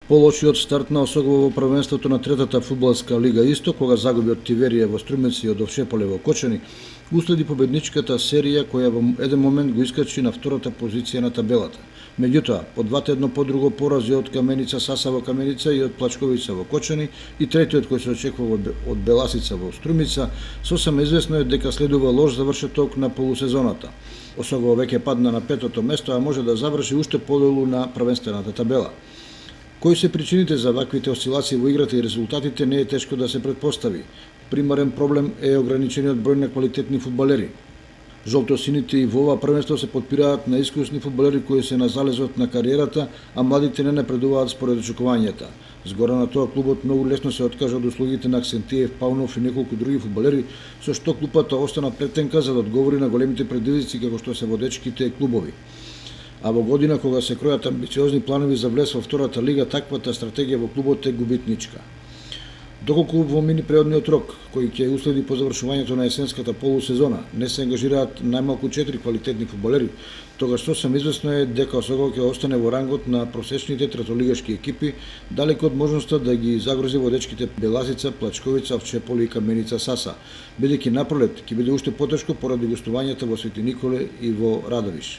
Полошиот старт на Осогово во првенството на третата фудбалска лига Исток, кога загуби од Тиверија во Струмица и од Овчеполе во Кочани, уследи победничката серија која во еден момент го искачи на втората позиција на табелата. Меѓутоа, по двата едно по друго порази од Каменица Саса во Каменица и од Плачковица во Кочани и третиот кој се очекува од Беласица во Струмица, сосема известно е дека следува лош завршеток на полусезоната. Осогово веќе падна на петото место, а може да заврши уште подолу на првенствената табела. Кои се причините за ваквите осцилации во играта и резултатите не е тешко да се предпостави. Примарен проблем е ограничениот број на квалитетни фудбалери. Жолтосините и во ова првенство се подпираат на искусни фудбалери кои се на залезот на кариерата, а младите не напредуваат според очекувањата. Згора на тоа, клубот многу лесно се откажа од услугите на Аксентиев, Паунов и неколку други фудбалери, со што клубата остана претенка за да одговори на големите предизвици како што се водечките клубови. А во година кога се кројат амбициозни планови за влез во втората лига, таквата стратегија во клубот е губитничка. Доколку во мини преодниот рок, кој ќе уследи по завршувањето на есенската полусезона, не се ангажираат најмалку 4 квалитетни фудбалери, тогаш сосем известно е дека Осогово ќе остане во рангот на просечните третолигашки екипи, далеку од можноста да ги загрози водечките Беласица, Плачковица, Овчеполе и Каменица Саса, бидејќи напролет ќе биде уште потешко поради гостувањата во Свети Николе и во Радовиш.